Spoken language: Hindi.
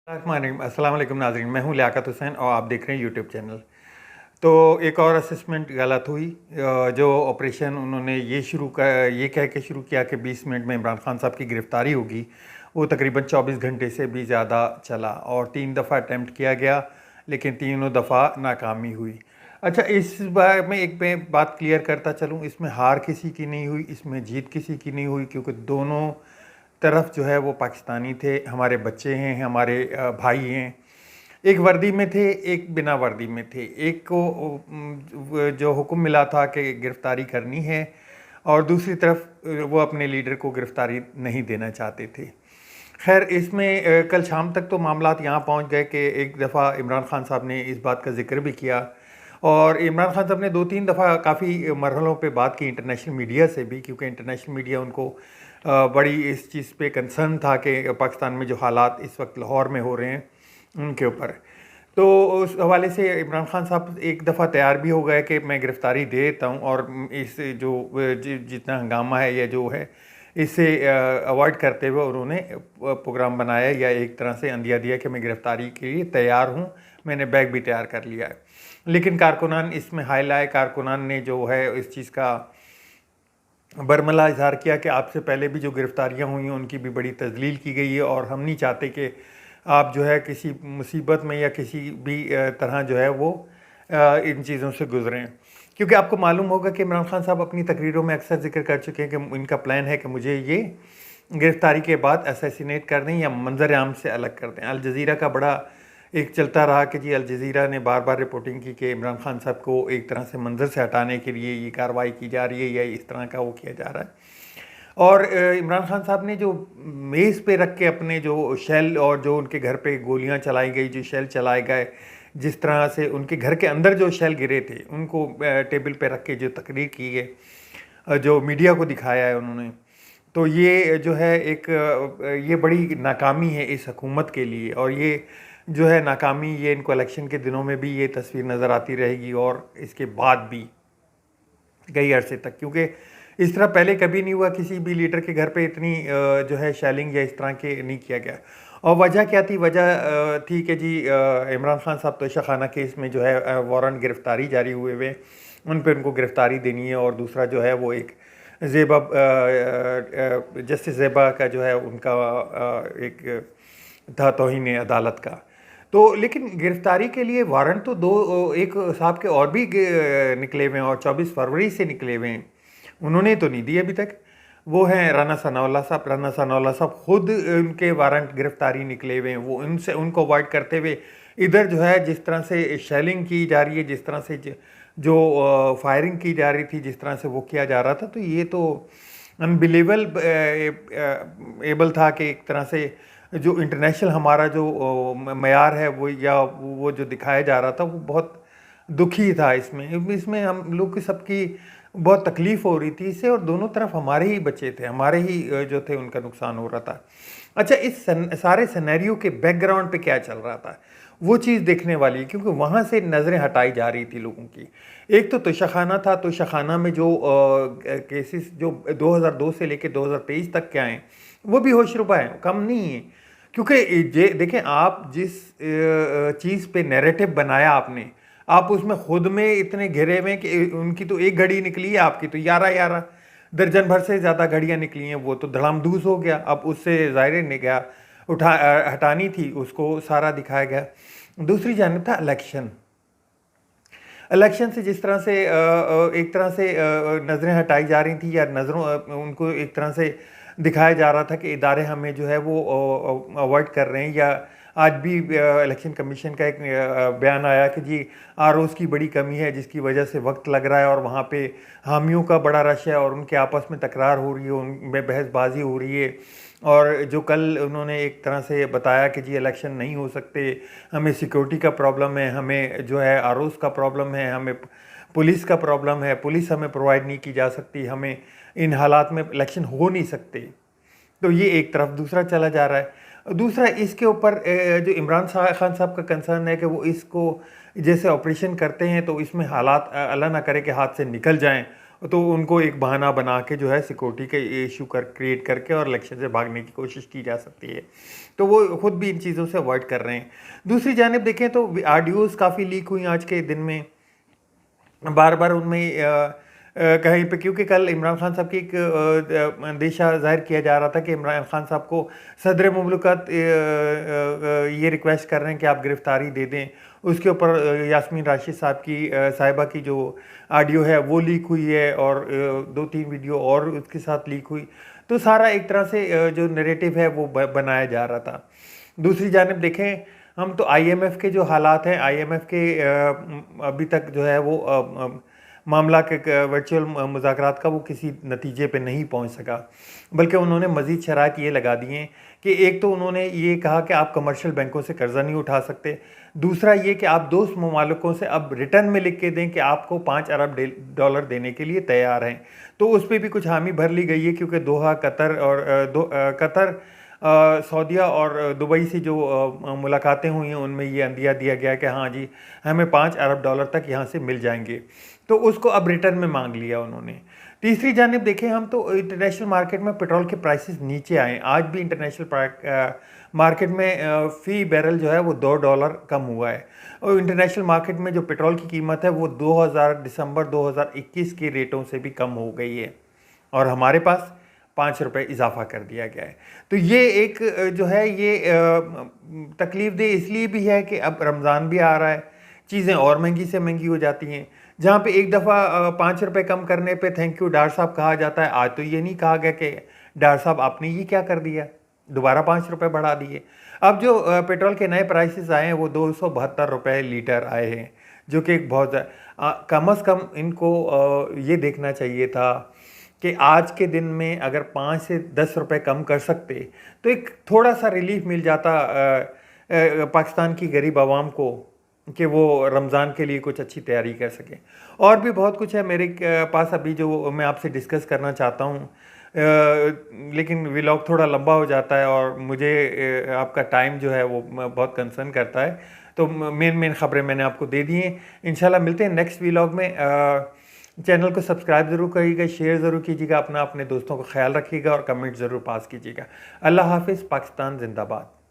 अस्सलाम वालेकुम नाज़रीन, मैं हूँ लियाकत हुसैन और आप देख रहे हैं यूट्यूब चैनल। तो एक और असेसमेंट गलत हुई। जो ऑपरेशन उन्होंने ये कह के शुरू किया कि 20 मिनट में इमरान खान साहब की गिरफ्तारी होगी, वो तकरीबन 24 घंटे से भी ज़्यादा चला और 3 दफ़ा अटैम्प्ट किया गया, लेकिन तीनों दफ़ा नाकामी हुई। अच्छा, इस बारे में एक मैं बात क्लियर करता चलूँ, इसमें हार किसी की नहीं हुई, इसमें जीत किसी की नहीं हुई, क्योंकि दोनों तरफ जो है वो पाकिस्तानी थे, हमारे बच्चे हैं, हमारे भाई हैं। एक वर्दी में थे, एक बिना वर्दी में थे। एक को जो हुक्म मिला था कि गिरफ्तारी करनी है, और दूसरी तरफ वो अपने लीडर को गिरफ्तारी नहीं देना चाहते थे। खैर, इसमें कल शाम तक तो मामलात यहाँ पहुँच गए कि एक दफ़ा इमरान खान साहब ने इस बात का ज़िक्र भी किया, और इमरान खान साहब ने 2-3 दफ़ा काफ़ी मरहलों पे बात की इंटरनेशनल मीडिया से भी, क्योंकि इंटरनेशनल मीडिया उनको बड़ी इस चीज़ पे कंसर्न था कि पाकिस्तान में जो हालात इस वक्त लाहौर में हो रहे हैं उनके ऊपर। तो उस हवाले से इमरान खान साहब एक दफ़ा तैयार भी हो गए कि मैं गिरफ़्तारी दे देता हूँ, और इस जो जितना हंगामा है या जो है इससे अवॉइड करते हुए उन्होंने प्रोग्राम बनाया, या एक तरह से अंदिया दिया कि मैं गिरफ़्तारी के लिए तैयार हूँ, मैंने बैग भी तैयार कर लिया है। लेकिन कारकुनान इसमें हाय लाए, कारकुनान ने जो है इस चीज़ का बरमला इज़हार किया कि आपसे पहले भी जो गिरफ़्तारियाँ हुई हैं उनकी भी बड़ी तज़लील की गई है, और हम नहीं चाहते कि आप जो है किसी मुसीबत में या किसी भी तरह जो है वो इन चीज़ों से गुज़रें। क्योंकि आपको मालूम होगा कि इमरान खान साहब अपनी तकरीरों में अक्सर ज़िक्र कर चुके हैं कि इनका प्लान है कि मुझे ये गिरफ़्तारी के बाद असैसिनेट कर दें या मंज़र आम से अलग कर दें। अल जज़ीरा का बड़ा एक चलता रहा कि जी अल जज़ीरा ने बार बार रिपोर्टिंग की कि इमरान खान साहब को एक तरह से मंजर से हटाने के लिए ये कार्रवाई की जा रही है या इस तरह का वो किया जा रहा है। और इमरान खान साहब ने जो मेज़ पे रख के अपने जो शेल, और जो उनके घर पे गोलियां चलाई गई, जो शेल चलाए गए, जिस तरह से उनके घर के अंदर जो शेल गिरे थे उनको टेबल पे रख के जो तकरीर की है, जो मीडिया को दिखाया है उन्होंने, तो ये जो है एक ये बड़ी नाकामी है इस हुकूमत के लिए। और ये जो है नाकामी, ये इनको इलेक्शन के दिनों में भी ये तस्वीर नज़र आती रहेगी, और इसके बाद भी कई अरसे तक, क्योंकि इस तरह पहले कभी नहीं हुआ, किसी भी लीडर के घर पे इतनी जो है शेलिंग या इस तरह के नहीं किया गया। और वजह क्या थी? वजह थी कि जी इमरान खान साहब तोशा खाना केस में जो है वारंट गिरफ्तारी जारी हुए हुए, उन पर उनको गिरफ्तारी देनी है, और दूसरा जो है वो एक ज़ेबा जस्टिस ज़ेबा का जो है उनका एक था तौहीन अदालत का। तो लेकिन गिरफ्तारी के लिए वारंट तो दो एक साहब के और भी निकले हुए हैं, और 24 फरवरी से निकले हुए हैं, उन्होंने तो नहीं दी अभी तक। वो हैं राना सनाउल्लाह साहब। राना सनाउल्लाह साहब खुद उनके वारंट गिरफ्तारी निकले हुए हैं, वो उनको अवॉइड करते हुए इधर जो है जिस तरह से शेलिंग की जा रही है, जिस तरह से जो फायरिंग की जा रही थी, जिस तरह से वो किया जा रहा था, तो ये तो अनबिलीवेबल एबल था कि एक तरह से जो इंटरनेशनल हमारा जो मयार है वो, या वो जो दिखाया जा रहा था, वो बहुत दुखी था। इसमें इसमें हम लोग की सबकी बहुत तकलीफ़ हो रही थी इससे, और दोनों तरफ हमारे ही बच्चे थे, हमारे ही जो थे उनका नुकसान हो रहा था। अच्छा, इस सारे सिनेरियो के बैकग्राउंड पे क्या चल रहा था, वो चीज़ देखने वाली है, क्योंकि वहाँ से नज़रें हटाई जा रही थी लोगों की। एक तो तोशाखाना था, तोशाखाना में जो केसेस जो 2002 से लेकर 2023 तक के आए, वो भी होशरुबा हैं, कम नहीं है। क्योंकि ये देखें, आप जिस चीज़ पे नैरेटिव बनाया आपने, आप उसमें खुद में इतने घिरे हुए कि उनकी तो एक घड़ी निकली है, आपकी तो 11 दर्जन भर से ज़्यादा घड़ियाँ निकली हैं, वो तो धड़ामधूस हो गया। अब उससे ज़ाहिर निगाह हटानी थी, उसको सारा दिखाया गया। दूसरी जानब था इलेक्शन। इलेक्शन से जिस तरह से एक तरह से नज़रें हटाई जा रही थी, या नज़रों उनको एक तरह से दिखाया जा रहा था कि इदारे हमें जो है वो अवॉइड कर रहे हैं। या आज भी इलेक्शन कमीशन का एक बयान आया कि जी आरओज़ की बड़ी कमी है, जिसकी वजह से वक्त लग रहा है, और वहाँ पे हामियों का बड़ा रश है, और उनके आपस में तकरार हो रही है, उनमें बहसबाजी हो रही है। और जो कल उन्होंने एक तरह से बताया कि जी इलेक्शन नहीं हो सकते, हमें सिक्योरिटी का प्रॉब्लम है, हमें जो है आरओज़ का प्रॉब्लम है, हमें पुलिस का प्रॉब्लम है, पुलिस हमें प्रोवाइड नहीं की जा सकती, हमें इन हालात में इलेक्शन हो नहीं सकते। तो ये एक तरफ दूसरा चला जा रहा है। दूसरा इसके ऊपर जो इमरान खान साहब का कंसर्न है कि वो इसको जैसे ऑपरेशन करते हैं तो इसमें हालात अल्लाह ना करे कि हाथ से निकल जाएं, तो उनको एक बहाना बना के जो है सिक्योरिटी का इशू क्रिएट करके और इलेक्शन से भागने की कोशिश की जा सकती है। तो वो खुद भी इन चीज़ों से अवॉइड कर रहे हैं। दूसरी जानिब देखें तो ऑडियोज़ काफ़ी लीक हुई आज के दिन में, बार बार उनमें कहीं पे, क्योंकि कल इमरान खान साहब की एक अंदेशा जाहिर किया जा रहा था कि इमरान खान साहब को सदर मुमलिकत ये रिक्वेस्ट कर रहे हैं कि आप गिरफ्तारी दे दें। उसके ऊपर यास्मीन राशिद साहब की साहिबा की जो ऑडियो है वो लीक हुई है और 2-3 वीडियो और उसके साथ लीक हुई। तो सारा एक तरह से जो नैरेटिव है वो बनाया जा रहा था। दूसरी जानिब देखें हम तो IMF के जो हालात हैं, IMF के अभी तक जो है वो मामला के वर्चुअल मुज़ाकरात का वो किसी नतीजे पे नहीं पहुंच सका, बल्कि उन्होंने मज़ीद शराइत ये लगा दी हैं कि एक तो उन्होंने ये कहा कि आप कमर्शियल बैंकों से कर्ज़ा नहीं उठा सकते, दूसरा ये कि आप दोस्त ममालिकों से अब रिटर्न में लिख के दें कि आपको $5 अरब देने के लिए तैयार हैं। तो उस पर भी कुछ हामी भर ली गई है, क्योंकि दोहा, कतर और कतर, सऊदीया और दुबई से जो मुलाकातें हुई हैं उनमें ये अंदिया दिया गया कि हाँ जी हमें $5 अरब तक यहाँ से मिल जाएंगे, तो उसको अब रिटर्न में मांग लिया उन्होंने। तीसरी जानिब देखें हम तो इंटरनेशनल मार्केट में पेट्रोल के प्राइसेस नीचे आए। आज भी इंटरनेशनल मार्केट में फ़ी बैरल जो है वो $2 कम हुआ है, और इंटरनेशनल मार्केट में जो पेट्रोल की कीमत है वो दिसंबर 2021 के रेटों से भी कम हो गई है, और हमारे पास ₹5 इजाफा कर दिया गया है। तो ये एक जो है ये तकलीफ़देह इसलिए भी है कि अब रमज़ान भी आ रहा है, चीज़ें और महंगी से महंगी हो जाती हैं। जहाँ पे एक दफ़ा ₹5 कम करने पे थैंक यू डॉक्टर साहब कहा जाता है, आज तो ये नहीं कहा गया कि डॉक्टर साहब आपने ये क्या कर दिया, दोबारा ₹5 बढ़ा दिए। अब जो पेट्रोल के नए प्राइसेस आए हैं वो ₹272 लीटर आए हैं, जो कि एक बहुत कम से कम इनको ये देखना चाहिए था कि आज के दिन में अगर 5 से 10 रुपए कम कर सकते तो एक थोड़ा सा रिलीफ मिल जाता पाकिस्तान की गरीब आवाम को, कि वो रमज़ान के लिए कुछ अच्छी तैयारी कर सकें। और भी बहुत कुछ है मेरे पास अभी जो मैं आपसे डिस्कस करना चाहता हूँ, लेकिन व्लॉग थोड़ा लंबा हो जाता है और मुझे आपका टाइम जो है वो बहुत कंसर्न करता है। तो मेन ख़बरें मैंने आपको दे दी हैं। इंशाल्लाह मिलते हैं नेक्स्ट व्लॉग में। चैनल को सब्सक्राइब ज़रूर करिएगा, शेयर ज़रूर कीजिएगा, अपने दोस्तों को ख्याल रखिएगा और कमेंट ज़रूर पास कीजिएगा। अल्लाह हाफिज़। पाकिस्तान जिंदाबाद।